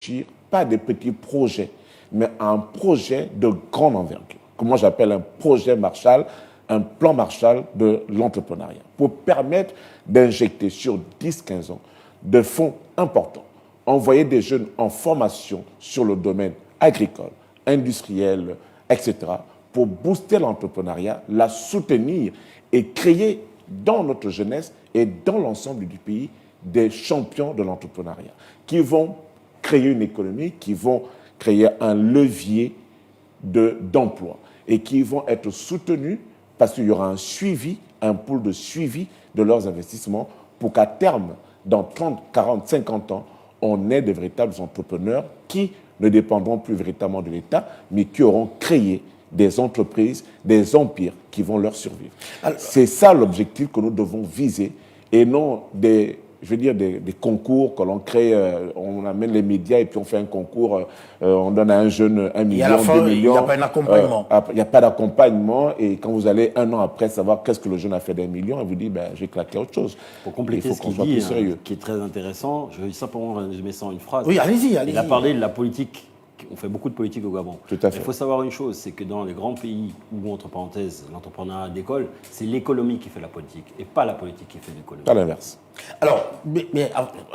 d'investir, pas des petits projets, mais un projet de grande envergure, que moi j'appelle un projet Marshall, un plan Marshall de l'entrepreneuriat, pour permettre d'injecter sur 10-15 ans de fonds importants, envoyer des jeunes en formation sur le domaine agricole, industriel, etc., pour booster l'entrepreneuriat, la soutenir et créer dans notre jeunesse et dans l'ensemble du pays des champions de l'entrepreneuriat qui vont créer une économie, qui vont créer un levier d'emploi et qui vont être soutenus parce qu'il y aura un suivi, un pool de suivi de leurs investissements pour qu'à terme, dans 30, 40, 50 ans, on ait de véritables entrepreneurs qui ne dépendront plus véritablement de l'État, mais qui auront créé des entreprises, des empires qui vont leur survivre. C'est ça l'objectif que nous devons viser et non des concours que l'on crée, on amène les médias et puis on fait un concours, on donne à un jeune 1 million, 2 millions. Il n'y a pas d'accompagnement. Il n'y a pas d'accompagnement et quand vous allez un an après savoir qu'est-ce que le jeune a fait d'1 million, il vous dit, j'ai claqué autre chose. Pour compléter ce qu'il dit, qui est très intéressant, je vais simplement résumer ça en une phrase. Oui, allez-y. Il a parlé de la politique. On fait beaucoup de politique au Gabon. Tout à fait. Il faut savoir une chose, c'est que dans les grands pays où, entre parenthèses, l'entrepreneuriat décolle, c'est l'économie qui fait la politique et pas la politique qui fait l'économie. Pas l'inverse. Alors, mais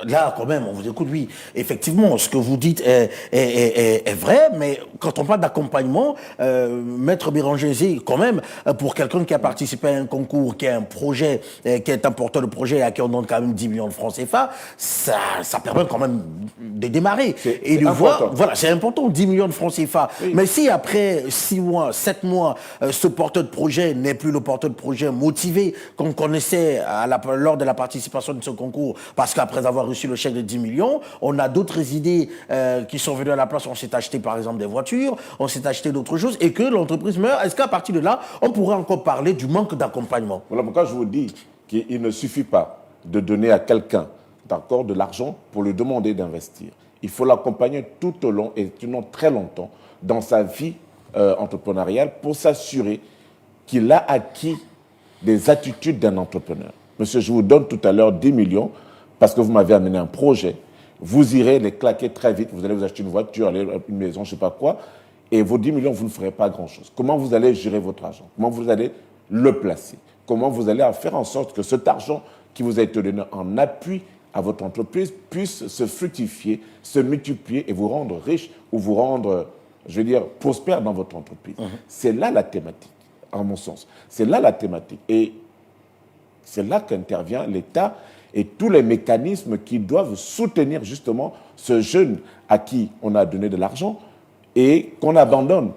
là, quand même, on vous écoute, oui, effectivement, ce que vous dites est vrai, mais quand on parle d'accompagnement, Maître Béranger, quand même, pour quelqu'un qui a participé à un concours, qui a un projet, qui est un porteur de projet à qui on donne quand même 10 millions de francs CFA, ça permet quand même de démarrer. Et de voir, voilà, c'est important, 10 millions de francs CFA. Oui. Mais si après 6 mois, 7 mois, ce porteur de projet n'est plus le porteur de projet motivé qu'on connaissait lors de la participation de ce concours, parce qu'après avoir reçu le chèque de 10 millions, on a d'autres idées qui sont venues à la place. On s'est acheté par exemple des voitures, on s'est acheté d'autres choses et que l'entreprise meurt. Est-ce qu'à partir de là, on pourrait encore parler du manque d'accompagnement? Voilà pourquoi je vous dis qu'il ne suffit pas de donner à quelqu'un de l'argent pour lui demander d'investir. Il faut l'accompagner tout au long et très longtemps dans sa vie entrepreneuriale pour s'assurer qu'il a acquis des attitudes d'un entrepreneur. Monsieur, je vous donne tout à l'heure 10 millions parce que vous m'avez amené un projet. Vous irez les claquer très vite. Vous allez vous acheter une voiture, une maison, je ne sais pas quoi. Et vos 10 millions, vous ne ferez pas grand-chose. Comment vous allez gérer votre argent? Comment vous allez le placer? Comment vous allez faire en sorte que cet argent qui vous a été donné en appui à votre entreprise puisse se fructifier, se multiplier et vous rendre riche ou vous rendre, prospère dans votre entreprise. C'est là la thématique, à mon sens. C'est là la thématique. Et c'est là qu'intervient l'État et tous les mécanismes qui doivent soutenir justement ce jeune à qui on a donné de l'argent et qu'on abandonne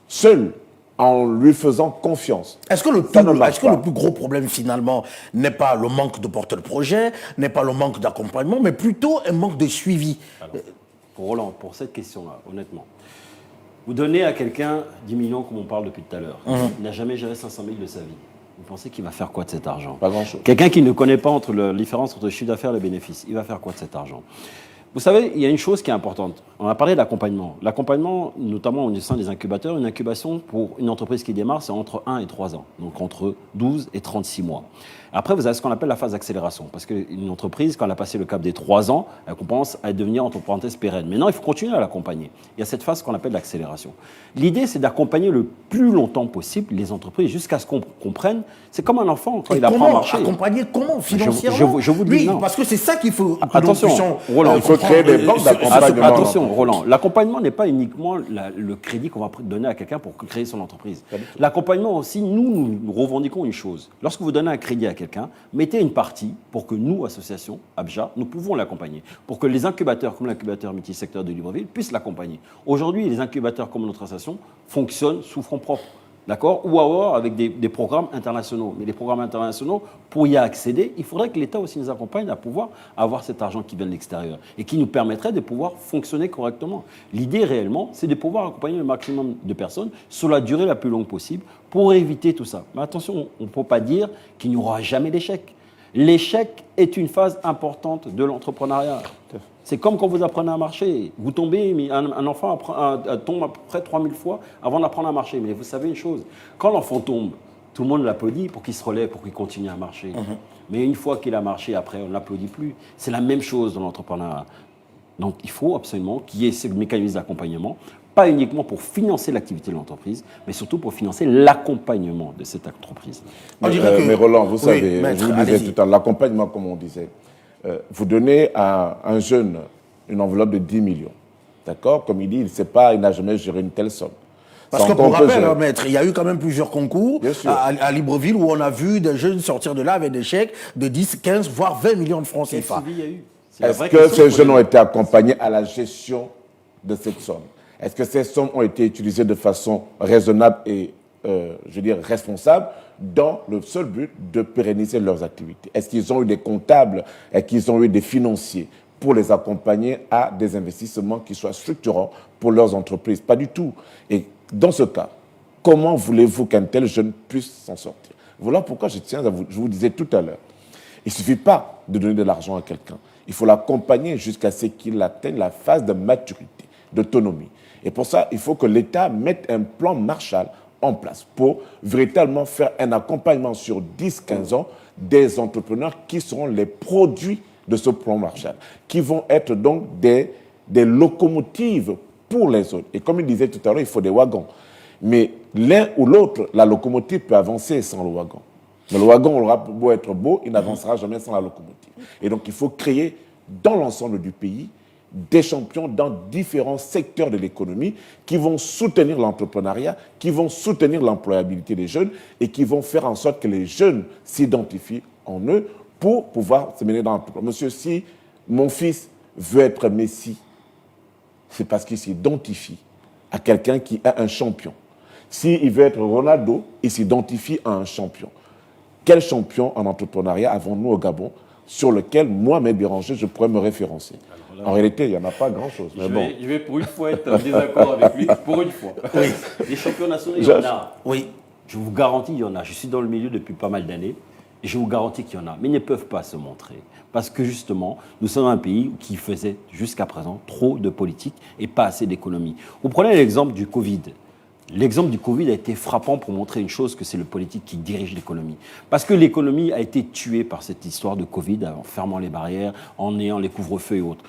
seul en lui faisant confiance. Est-ce que le plus gros problème finalement n'est pas le manque de porteurs de projet, n'est pas le manque d'accompagnement, mais plutôt un manque de suivi? Alors, Roland, pour cette question-là, honnêtement, vous donnez à quelqu'un 10 millions comme on parle depuis tout à l'heure, il n'a jamais géré 500 000 de sa vie. Vous pensez qu'il va faire quoi de cet argent? Pas grand-chose. Quelqu'un qui ne connaît pas la différence entre le chiffre d'affaires et le bénéfice, il va faire quoi de cet argent? Vous savez, il y a une chose qui est importante. On a parlé d'accompagnement. L'accompagnement, notamment au sein des incubateurs, une incubation pour une entreprise qui démarre, c'est entre 1 et 3 ans. Donc entre 12 et 36 mois. Après, vous avez ce qu'on appelle la phase d'accélération. Parce qu'une entreprise, quand elle a passé le cap des 3 ans, elle commence à devenir, entre parenthèses, pérenne. Maintenant, il faut continuer à l'accompagner. Il y a cette phase qu'on appelle l'accélération. L'idée, c'est d'accompagner le plus longtemps possible les entreprises jusqu'à ce qu'on comprenne. C'est comme un enfant quand il apprend à marcher. Accompagner comment financièrement? Je vous dis non. Parce que c'est ça qu'il faut. Attention, Roland. Il faut créer des banques d'accompagnement. Attention, Roland. L'accompagnement n'est pas uniquement le crédit qu'on va donner à quelqu'un pour créer son entreprise. L'accompagnement aussi, nous revendiquons une chose. Lorsque vous donnez un crédit à quelqu'un, mettez une partie pour que nous, association Abja, nous pouvons l'accompagner. Pour que les incubateurs, comme l'incubateur multisecteur de Libreville, puissent l'accompagner. Aujourd'hui, les incubateurs comme notre association fonctionnent sous fonds propres. D'accord? Ou alors avec des programmes internationaux. Mais les programmes internationaux, pour y accéder, il faudrait que l'État aussi nous accompagne à pouvoir avoir cet argent qui vient de l'extérieur et qui nous permettrait de pouvoir fonctionner correctement. L'idée réellement, c'est de pouvoir accompagner le maximum de personnes sur la durée la plus longue possible pour éviter tout ça. Mais attention, on ne peut pas dire qu'il n'y aura jamais d'échec. L'échec est une phase importante de l'entrepreneuriat. C'est comme quand vous apprenez à marcher. Vous tombez, un enfant tombe à peu près 3000 fois avant d'apprendre à marcher. Mais vous savez une chose, quand l'enfant tombe, tout le monde l'applaudit pour qu'il se relève, pour qu'il continue à marcher. Mais une fois qu'il a marché, après, on ne l'applaudit plus. C'est la même chose dans l'entrepreneuriat. Donc il faut absolument qu'il y ait ce mécanisme d'accompagnement, pas uniquement pour financer l'activité de l'entreprise, mais surtout pour financer l'accompagnement de cette entreprise. Mais Roland, vous savez, maître, je vous disais tout à l'heure, l'accompagnement, comme on disait, vous donnez à un jeune une enveloppe de 10 millions. D'accord? Comme il dit, il n'a jamais géré une telle somme. Parce que pour rappel, maître, il y a eu quand même plusieurs concours à Libreville où on a vu des jeunes sortir de là avec des chèques de 10, 15, voire 20 millions de francs CFA. Est-ce que ces jeunes ont été accompagnés à la gestion de cette somme? Est-ce que ces sommes ont été utilisées de façon raisonnable et, responsable dans le seul but de pérenniser leurs activités? Est-ce qu'ils ont eu des comptables? Est-ce qu'ils ont eu des financiers pour les accompagner à des investissements qui soient structurants pour leurs entreprises? Pas du tout. Et dans ce cas, comment voulez-vous qu'un tel jeune puisse s'en sortir? Voilà pourquoi je vous disais tout à l'heure, il ne suffit pas de donner de l'argent à quelqu'un. Il faut l'accompagner jusqu'à ce qu'il atteigne la phase de maturité, d'autonomie. Et pour ça, il faut que l'État mette un plan Marshall en place pour véritablement faire un accompagnement sur 10-15 ans des entrepreneurs qui seront les produits de ce plan Marshall, qui vont être donc des locomotives pour les autres. Et comme il disait tout à l'heure, il faut des wagons. Mais l'un ou l'autre, la locomotive peut avancer sans le wagon. Mais le wagon aura beau être beau, il n'avancera jamais sans la locomotive. Et donc, il faut créer dans l'ensemble du pays des champions dans différents secteurs de l'économie qui vont soutenir l'entrepreneuriat, qui vont soutenir l'employabilité des jeunes et qui vont faire en sorte que les jeunes s'identifient en eux pour pouvoir se mener dans l'entrepreneuriat. Monsieur, si mon fils veut être Messi, c'est parce qu'il s'identifie à quelqu'un qui est un champion. S'il veut être Ronaldo, il s'identifie à un champion. Quel champion en entrepreneuriat avons-nous au Gabon sur lequel, moi, Maître Béranger, je pourrais me référencer? Là, en réalité, il n'y en a pas grand-chose. Je vais pour une fois être en désaccord avec lui, pour une fois. Oui. Les champions nationaux, il y en a. Oui. Je vous garantis, il y en a. Je suis dans le milieu depuis pas mal d'années. Et je vous garantis qu'il y en a. Mais ils ne peuvent pas se montrer. Parce que justement, nous sommes un pays qui faisait jusqu'à présent trop de politique et pas assez d'économie. Vous prenez l'exemple du Covid. L'exemple du Covid a été frappant pour montrer une chose, que c'est le politique qui dirige l'économie. Parce que l'économie a été tuée par cette histoire de Covid, en fermant les barrières, en ayant les couvre-feux et autres.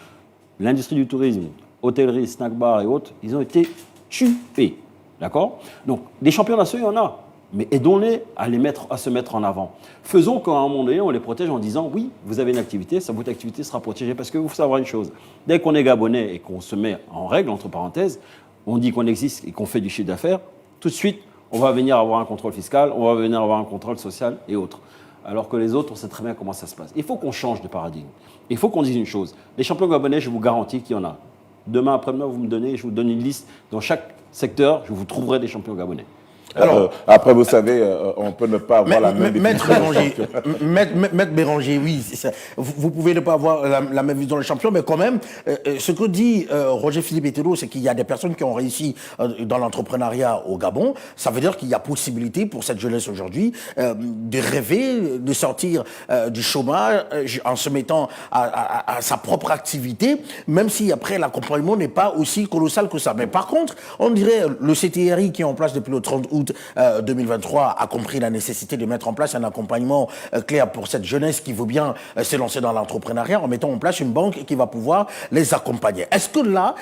L'industrie du tourisme, hôtellerie, snack bar et autres, ils ont été tués. D'accord? Donc, des champions nationaux, il y en a. Mais aidons-les à se mettre en avant. Faisons qu'à un moment donné, on les protège en disant « Oui, vous avez une activité, votre activité sera protégée. » Parce que vous faut savoir une chose, dès qu'on est gabonais et qu'on se met en règle, entre parenthèses, on dit qu'on existe et qu'on fait du chiffre d'affaires, tout de suite, on va venir avoir un contrôle fiscal, on va venir avoir un contrôle social et autres. Alors que les autres, on sait très bien comment ça se passe. Il faut qu'on change de paradigme. Il faut qu'on dise une chose. Les champions gabonais, je vous garantis qu'il y en a. Demain, après-demain, vous me donnez, je vous donne une liste. Dans chaque secteur, je vous trouverai des champions gabonais. Alors, après, vous savez, on peut ne pas avoir la même Maître Béranger, oui, vous pouvez ne pas avoir la même vision des champions, mais quand même, ce que dit Roger Philippe Etelo, c'est qu'il y a des personnes qui ont réussi dans l'entrepreneuriat au Gabon. Ça veut dire qu'il y a possibilité pour cette jeunesse aujourd'hui de rêver, de sortir du chômage en se mettant à sa propre activité, même si après l'accompagnement n'est pas aussi colossal que ça. Mais par contre, on dirait le CTRI qui est en place depuis le 30 août 2023 a compris la nécessité de mettre en place un accompagnement clair pour cette jeunesse qui veut bien se lancer dans l'entrepreneuriat en mettant en place une banque qui va pouvoir les accompagner. Est-ce que là,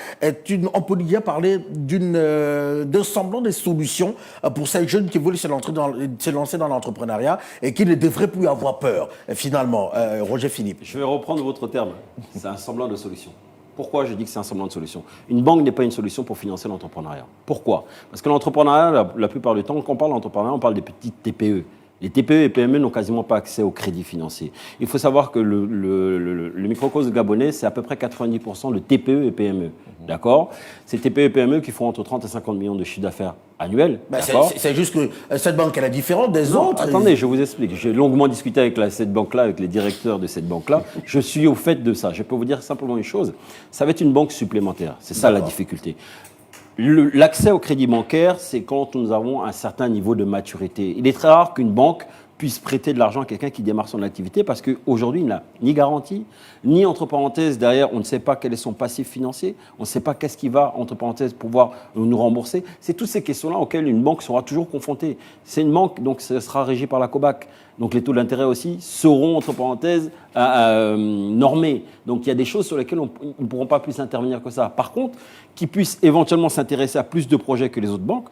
on peut déjà parler d'un semblant de solution pour ces jeunes qui veulent se lancer dans l'entrepreneuriat et qui ne devraient plus avoir peur, finalement, Roger Philippe? Je vais reprendre votre terme. C'est un semblant de solution. Pourquoi je dis que c'est un semblant de solution? Une banque n'est pas une solution pour financer l'entrepreneuriat. Pourquoi? Parce que l'entrepreneuriat, la plupart du temps, quand on parle d'entrepreneuriat, on parle des petites TPE. Les TPE et PME n'ont quasiment pas accès au crédit financier. Il faut savoir que le microcosme gabonais, c'est à peu près 90% de TPE et PME. D'accord? Ces TPE et PME qui font entre 30 et 50 millions de chiffre d'affaires annuel. C'est juste que cette banque, elle est différente des autres. Attendez, je vous explique. J'ai longuement discuté avec cette banque-là, avec les directeurs de cette banque-là. Je suis au fait de ça. Je peux vous dire simplement une chose. Ça va être une banque supplémentaire. C'est ça la difficulté. L'accès au crédit bancaire, c'est quand nous avons un certain niveau de maturité. Il est très rare qu'une banque puisse prêter de l'argent à quelqu'un qui démarre son activité parce qu'aujourd'hui, il n'a ni garantie, ni, entre parenthèses, derrière, on ne sait pas quel est son passif financier, on ne sait pas qu'est-ce qui va, entre parenthèses, pouvoir nous rembourser. C'est toutes ces questions-là auxquelles une banque sera toujours confrontée. C'est une banque, donc ce sera régi par la COBAC. Donc les taux d'intérêt aussi seront, entre parenthèses, normés. Donc il y a des choses sur lesquelles ils ne pourront pas plus intervenir que ça. Par contre, qu'ils puissent éventuellement s'intéresser à plus de projets que les autres banques,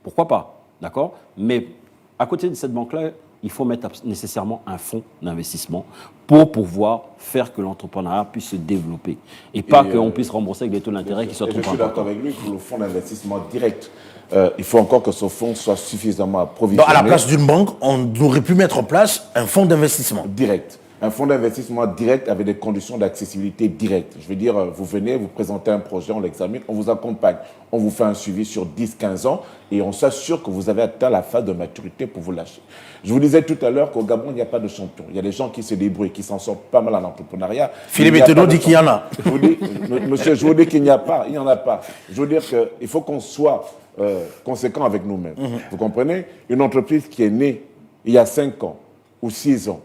pourquoi pas, d'accord? Mais à côté de cette banque-là, il faut mettre nécessairement un fonds d'investissement pour pouvoir faire que l'entrepreneuriat puisse se développer. Et pas qu'on puisse rembourser avec des taux d'intérêt qui soient trop importants. Je suis d'accord avec lui pour le fonds d'investissement direct. Il faut encore que ce fonds soit suffisamment approvisionné. Donc, à la place d'une banque, on aurait pu mettre en place un fonds d'investissement. Direct. Un fonds d'investissement direct avec des conditions d'accessibilité directes. Je veux dire, vous venez, vous présentez un projet, on l'examine, on vous accompagne. On vous fait un suivi sur 10-15 ans et on s'assure que vous avez atteint la phase de maturité pour vous lâcher. Je vous disais tout à l'heure qu'au Gabon, il n'y a pas de champion. Il y a des gens qui se débrouillent, qui s'en sortent pas mal en entrepreneuriat. Philippe Etedo dit qu'il y en a. Je vous dis, monsieur, je vous dis qu'il n'y a pas, il n'y en a pas. Je veux dire qu'il faut qu'on soit conséquent avec nous-mêmes. Vous comprenez? Une entreprise qui est née il y a 5 ans ou 6 ans,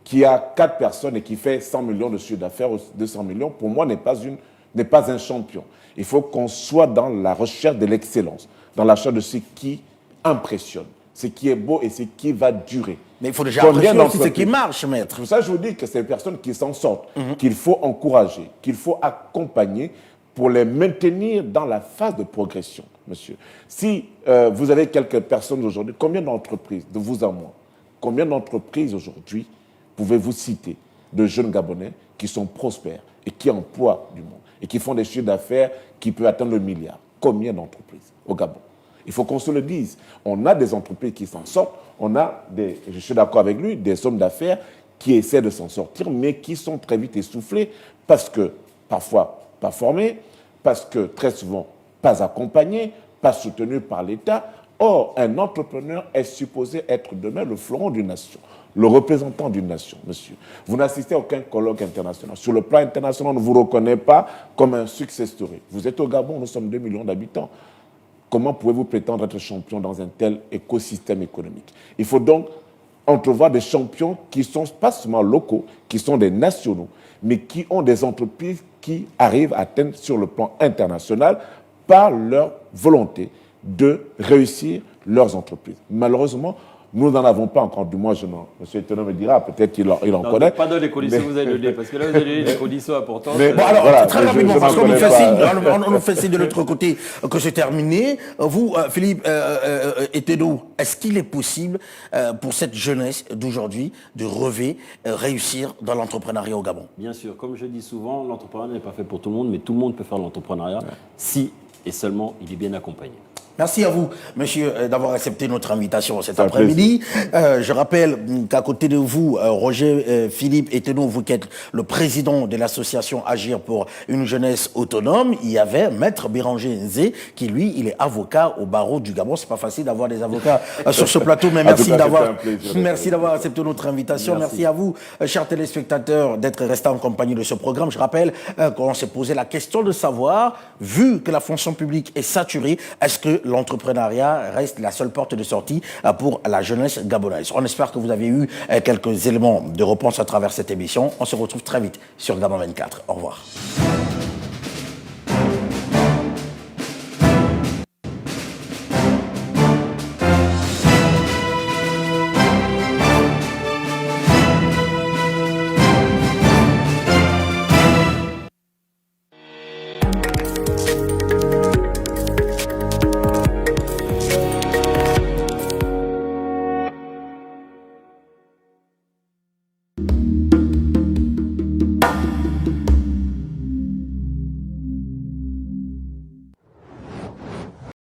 qui a 4 personnes et qui fait 100 millions de chiffre d'affaires ou 200 millions, pour moi, n'est pas un champion. Il faut qu'on soit dans la recherche de l'excellence, dans la recherche de ce qui impressionne, ce qui est beau et ce qui va durer. Mais il faut déjà apprécier aussi ce qui marche, maître. Pour ça, je vous dis que c'est les personnes qui s'en sortent, qu'il faut encourager, qu'il faut accompagner pour les maintenir dans la phase de progression, monsieur. Si vous avez quelques personnes aujourd'hui, combien d'entreprises, de vous à moi, combien d'entreprises aujourd'hui pouvez-vous citer de jeunes Gabonais qui sont prospères et qui emploient du monde et qui font des chiffres d'affaires qui peuvent atteindre le milliard? Combien d'entreprises au Gabon? Il faut qu'on se le dise. On a des entreprises qui s'en sortent, on a des, je suis d'accord avec lui, des hommes d'affaires qui essaient de s'en sortir, mais qui sont très vite essoufflés parce que parfois pas formés, parce que très souvent pas accompagnés, pas soutenus par l'État. Or, un entrepreneur est supposé être demain le fleuron d'une nation, le représentant d'une nation, monsieur. Vous n'assistez à aucun colloque international. Sur le plan international, on ne vous reconnaît pas comme un success story. Vous êtes au Gabon, nous sommes 2 millions d'habitants. Comment pouvez-vous prétendre être champion dans un tel écosystème économique? Il faut donc entrevoir des champions qui sont pas seulement locaux, qui sont des nationaux, mais qui ont des entreprises qui arrivent à atteindre sur le plan international par leur volonté de réussir leurs entreprises. Malheureusement, nous n'en avons pas encore, du moins, M. Etedo me dira, peut-être qu'il en connaît. Pas dans les conditions que vous avez données, parce que là, vous avez donné des conditions importantes. Mais bon, alors, voilà, très rapidement, parce qu'on nous fait signe de l'autre côté que c'est terminé. Vous, Philippe Etedo, est-ce qu'il est possible pour cette jeunesse d'aujourd'hui de rêver, réussir dans l'entrepreneuriat au Gabon? Bien sûr, comme je dis souvent, l'entrepreneuriat n'est pas fait pour tout le monde, mais tout le monde peut faire l'entrepreneuriat si et seulement il est bien accompagné. Merci à vous, monsieur, d'avoir accepté notre invitation cet après-midi. Je rappelle qu'à côté de vous, Roger Philippe Etedo, vous qui êtes le président de l'association Agir pour une jeunesse autonome, il y avait Maître Béranger Nzé, qui lui, il est avocat au barreau du Gabon. C'est pas facile d'avoir des avocats sur ce plateau, mais merci d'avoir accepté notre invitation. Merci à vous, chers téléspectateurs, d'être restés en compagnie de ce programme. Je rappelle qu'on s'est posé la question de savoir, vu que la fonction publique est saturée, est-ce que l'entrepreneuriat reste la seule porte de sortie pour la jeunesse gabonaise? On espère que vous avez eu quelques éléments de réponse à travers cette émission. On se retrouve très vite sur Gabon 24. Au revoir.